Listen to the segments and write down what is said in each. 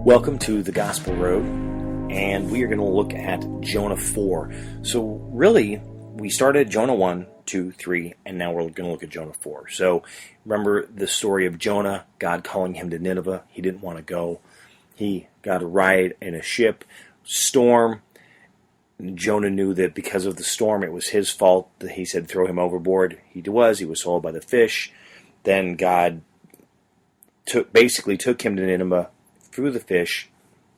Welcome to the Gospel Road, and we are going to look at Jonah 4. So really, we started Jonah 1, 2, 3, and now we're going to look at Jonah 4. So remember the story of Jonah, God calling him to Nineveh. He didn't want to go. He got a ride in a ship, storm. Jonah knew that because of the storm, it was his fault. He said, throw him overboard. He was swallowed by the fish. Then God basically took him to Nineveh through the fish.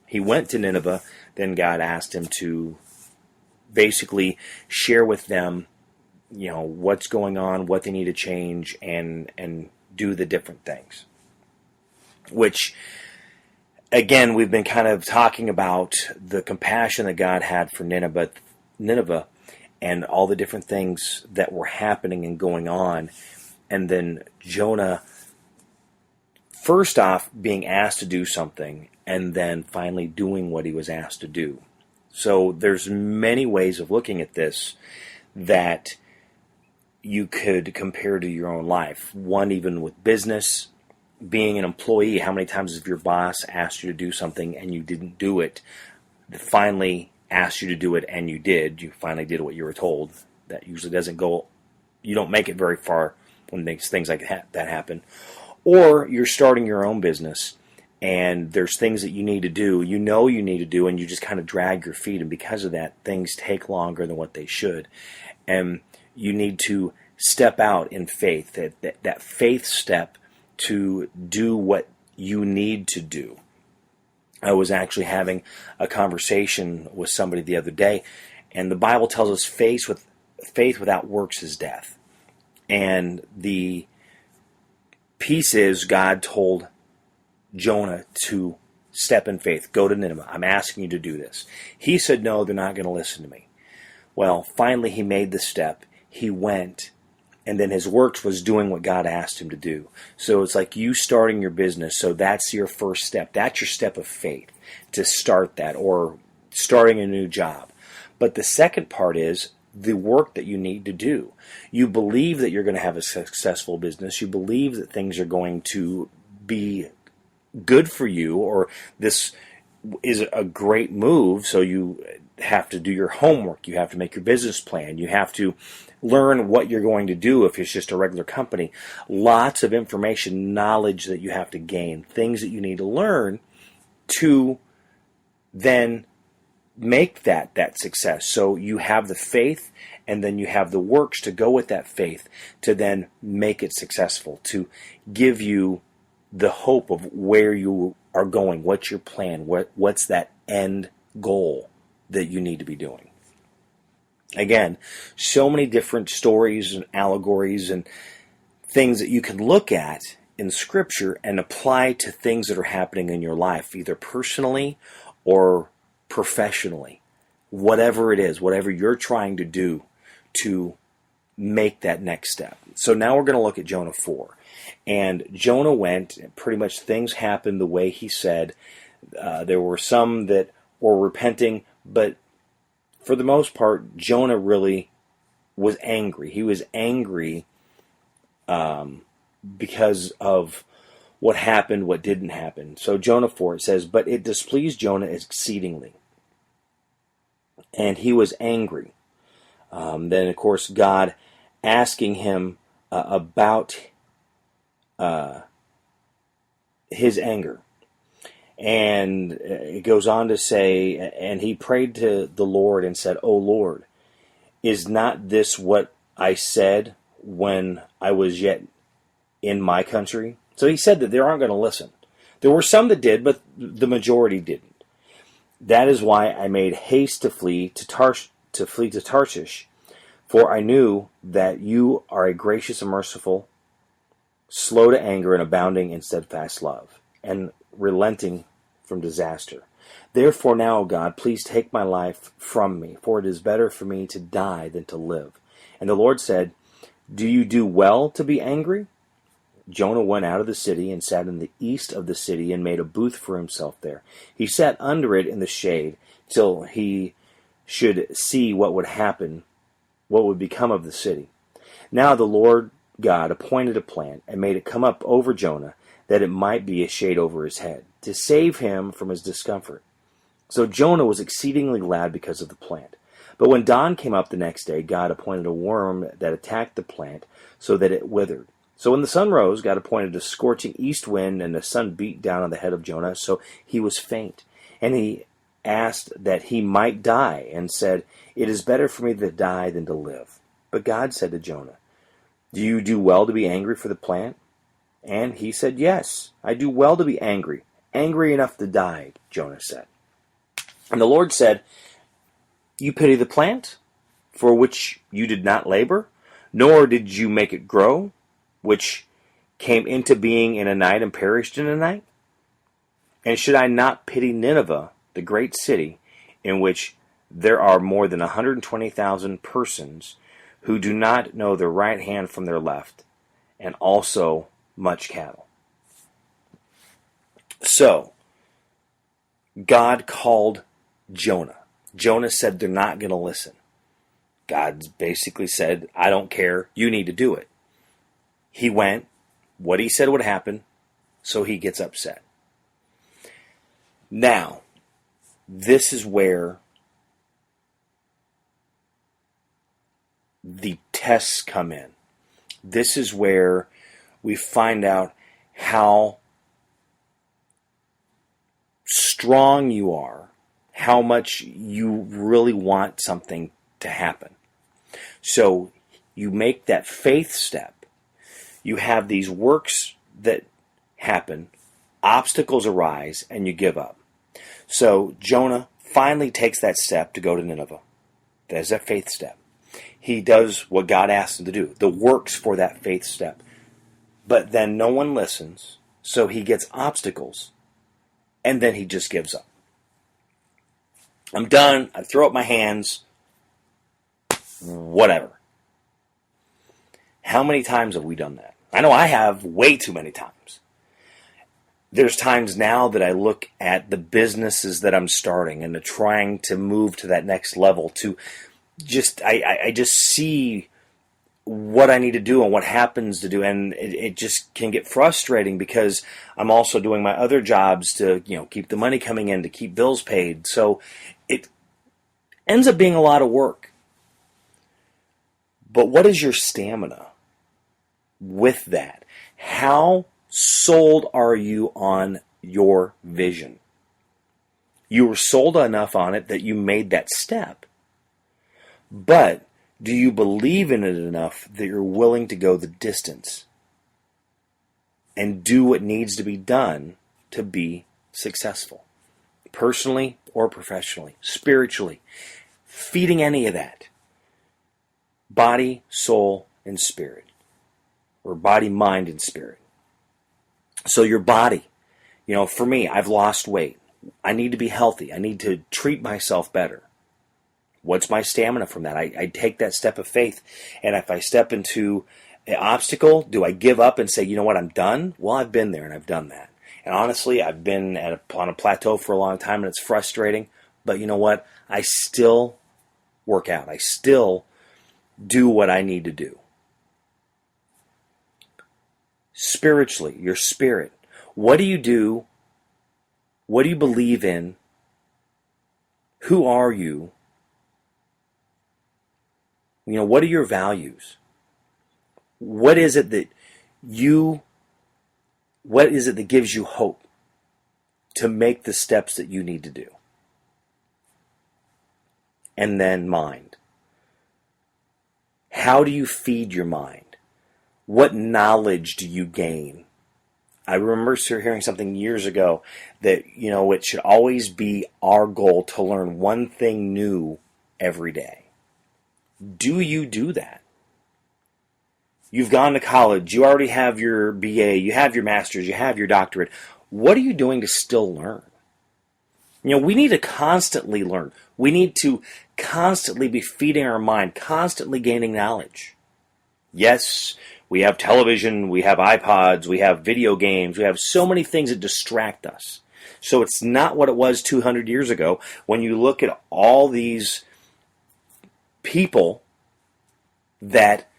He went to Nineveh. Then God asked him to basically share with them, what's going on, what they need to change, and do the different things. Which, again, we've been kind of talking about the compassion that God had for Nineveh, and all the different things that were happening and going on. And then Jonah, first off, being asked to do something, and then finally doing what he was asked to do. So there's many ways of looking at this that you could compare to your own life. One, even with business, being an employee, how many times has your boss asked you to do something and you didn't do it? Finally asked you to do it and you did. You finally did what you were told. That usually doesn't go, you don't make it very far when things like that happen. Or you're starting your own business and there's things that you need to do, you need to do, and you just kind of drag your feet, and because of that, things take longer than what they should. And you need to step out in faith, that faith step to do what you need to do. I was actually having a conversation with somebody the other day, and the Bible tells us faith without works is death. And the piece is, God told Jonah to step in faith, go to Nineveh. I'm asking you to do this. He said, no, they're not going to listen to me. Well, finally he made the step. He went, and then his works was doing what God asked him to do. So it's like you starting your business. So that's your first step. That's your step of faith, to start that, or starting a new job. But the second part is the work that you need to do. You believe that you're going to have a successful business. You believe that things are going to be good for you, or this is a great move. So you have to do your homework. You have to make your business plan. You have to learn what you're going to do if it's just a regular company. Lots of information, knowledge that you have to gain, things that you need to learn to then make that success. So you have the faith, and then you have the works to go with that faith to then make it successful, to give you the hope of where you are going, what's your plan, what's that end goal that you need to be doing. Again, so many different stories and allegories and things that you can look at in Scripture and apply to things that are happening in your life, either personally or professionally. Whatever it is, whatever you're trying to do to make that next step. So now we're going to look at Jonah 4. And Jonah went, and pretty much things happened the way he said. There were some that were repenting, but for the most part, Jonah really was angry. He was angry because of what happened, what didn't happen. So Jonah 4, it says, but it displeased Jonah exceedingly, and he was angry. Then, of course, God asking him about his anger. And it goes on to say, and he prayed to the Lord and said, O Lord, is not this what I said when I was yet in my country? So he said that they aren't going to listen. There were some that did, but the majority didn't. That is why I made haste to flee to Tarshish, for I knew that you are a gracious and merciful, slow to anger and abounding in steadfast love, and relenting from disaster. Therefore now, O God, please take my life from me, for it is better for me to die than to live. And the Lord said, do you do well to be angry? Jonah went out of the city and sat in the east of the city and made a booth for himself there. He sat under it in the shade till he should see what would happen, what would become of the city. Now the Lord God appointed a plant and made it come up over Jonah, that it might be a shade over his head, to save him from his discomfort. So Jonah was exceedingly glad because of the plant. But when dawn came up the next day, God appointed a worm that attacked the plant, so that it withered. So when the sun rose, God appointed a scorching east wind, and the sun beat down on the head of Jonah, so he was faint. And he asked that he might die, and said, "It is better for me to die than to live." But God said to Jonah, "Do you do well to be angry for the plant?" And he said, "Yes, I do well to be angry, angry enough to die," Jonah said. And the Lord said, "You pity the plant, for which you did not labor, nor did you make it grow, which came into being in a night and perished in a night? And should I not pity Nineveh, the great city, in which there are more than 120,000 persons who do not know their right hand from their left, and also much cattle?" So, God called Jonah. Jonah said they're not going to listen. God basically said, "I don't care, you need to do it." He went, what he said would happen, so he gets upset. Now, this is where the tests come in. This is where we find out how strong you are, how much you really want something to happen. So you make that faith step. You have these works that happen, obstacles arise, and you give up. So Jonah finally takes that step to go to Nineveh. There's that faith step. He does what God asked him to do, the works for that faith step. But then no one listens, so he gets obstacles, and then he just gives up. I'm done. I throw up my hands. Whatever. How many times have we done that? I know I have way too many times. There's times now that I look at the businesses that I'm starting and trying to move to that next level, to just, I just see what I need to do and what happens to do, and it just can get frustrating because I'm also doing my other jobs to, keep the money coming in, to keep bills paid. So it ends up being a lot of work. But what is your stamina with that? How sold are you on your vision? You were sold enough on it that you made that step. But do you believe in it enough that you're willing to go the distance and do what needs to be done to be successful? Personally or professionally, spiritually, feeding any of that. Body, soul, and spirit. Or body, mind, and spirit. So your body, for me, I've lost weight. I need to be healthy. I need to treat myself better. What's my stamina from that? I take that step of faith, and if I step into an obstacle, do I give up and say, you know what, I'm done? Well, I've been there, and I've done that. And honestly, I've been on a plateau for a long time, and it's frustrating. But you know what? I still work out. I still do what I need to do. Spiritually, your spirit. What do you do? What do you believe in? Who are you? What are your values? What is it that gives you hope to make the steps that you need to do? And then mind. How do you feed your mind? What knowledge do you gain? I remember hearing something years ago that, it should always be our goal to learn one thing new every day. Do you do that? You've gone to college, you already have your BA, you have your master's, you have your doctorate. What are you doing to still learn? We need to constantly learn. We need to constantly be feeding our mind, constantly gaining knowledge. Yes, we have television, we have iPods, we have video games, we have so many things that distract us. So it's not what it was 200 years ago. When you look at all these people that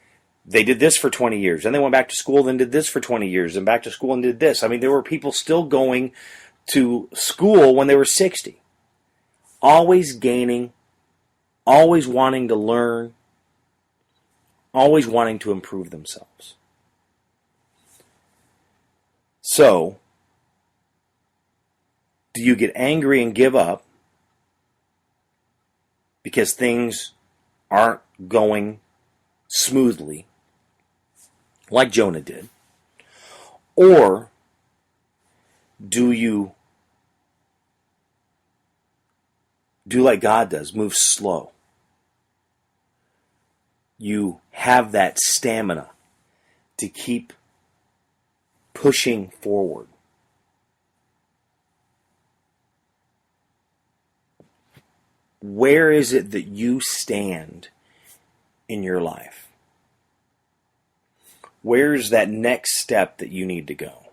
they did this for 20 years. Then they went back to school, then did this for 20 years, and back to school and did this. I mean, there were people still going to school when they were 60. Always gaining, always wanting to learn, always wanting to improve themselves. So, do you get angry and give up because things aren't going smoothly, like Jonah did? Or do you do like God does, move slow? You have that stamina to keep pushing forward. Where is it that you stand in your life? Where's that next step that you need to go?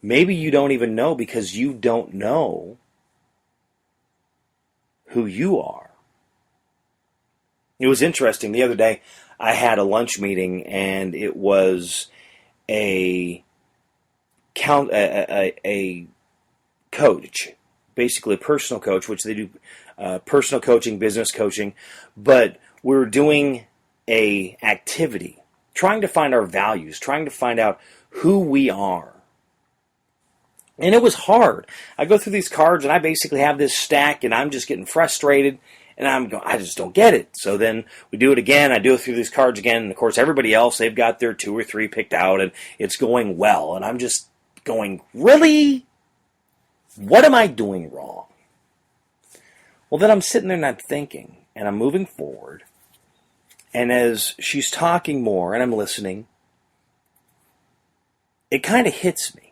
Maybe you don't even know because you don't know who you are. It was interesting. The other day, I had a lunch meeting, and it was a coach, basically a personal coach, which they do personal coaching, business coaching, but we're doing a activity, trying to find our values, trying to find out who we are. And it was hard. I go through these cards, and I basically have this stack, and I'm just getting frustrated, and I just don't get it. So then we do it again. I do it through these cards again, and of course everybody else, they've got their 2 or 3 picked out, and it's going well. And I'm just going, really? What am I doing wrong? Well, then I'm sitting there and I'm thinking, and I'm moving forward, and as she's talking more, and I'm listening, it kind of hits me.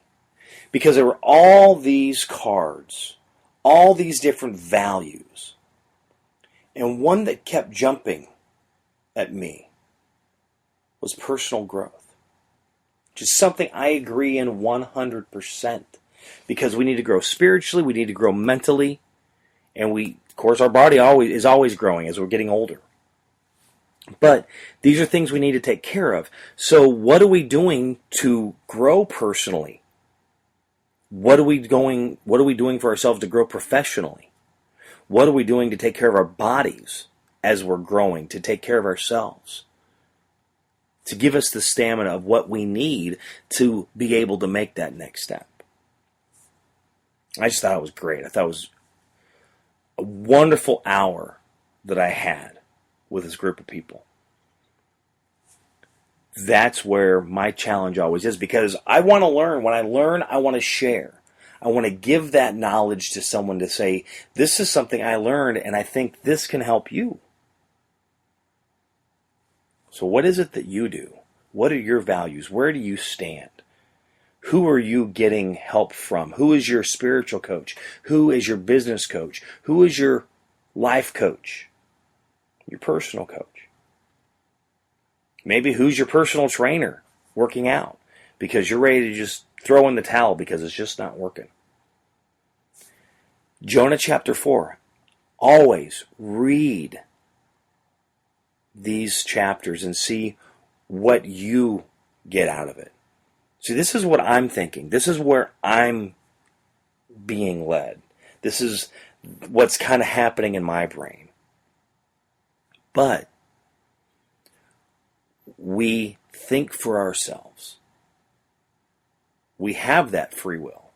Because there were all these cards, all these different values. And one that kept jumping at me was personal growth. Which is something I agree in 100%. Because we need to grow spiritually, we need to grow mentally, and of course, our body is always growing as we're getting older. But these are things we need to take care of. So what are we doing to grow personally? What are we doing for ourselves to grow professionally? What are we doing to take care of our bodies as we're growing, to take care of ourselves? To give us the stamina of what we need to be able to make that next step. I just thought it was great. I thought it was a wonderful hour that I had with this group of people. That's where my challenge always is, because I want to learn. When I learn, I want to share. I want to give that knowledge to someone to say, this is something I learned, and I think this can help you. So what is it that you do? What are your values? Where do you stand? Who are you getting help from? Who is your spiritual coach? Who is your business coach? Who is your life coach? Your personal coach? Maybe who's your personal trainer working out because you're ready to just throw in the towel because it's just not working. Jonah chapter 4. Always read these chapters and see what you get out of it. See, this is what I'm thinking. This is where I'm being led. This is what's kind of happening in my brain. But we think for ourselves. We have that free will.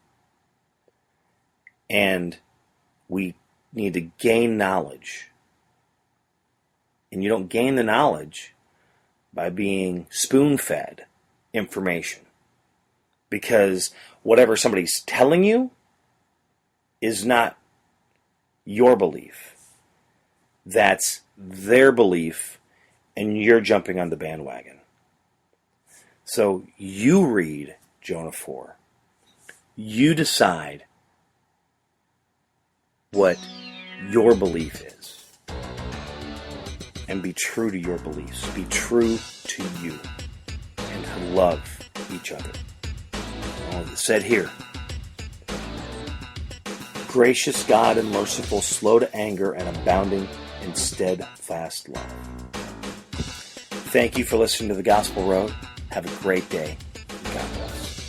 And we need to gain knowledge. And you don't gain the knowledge by being spoon-fed information. Because whatever somebody's telling you is not your belief. That's their belief, and you're jumping on the bandwagon. So you read Jonah 4. You decide what your belief is. And be true to your beliefs. Be true to you. And to love each other. All it said here. Gracious God and merciful, slow to anger and abounding in steadfast love. Thank you for listening to the Gospel Road. Have a great day. God bless.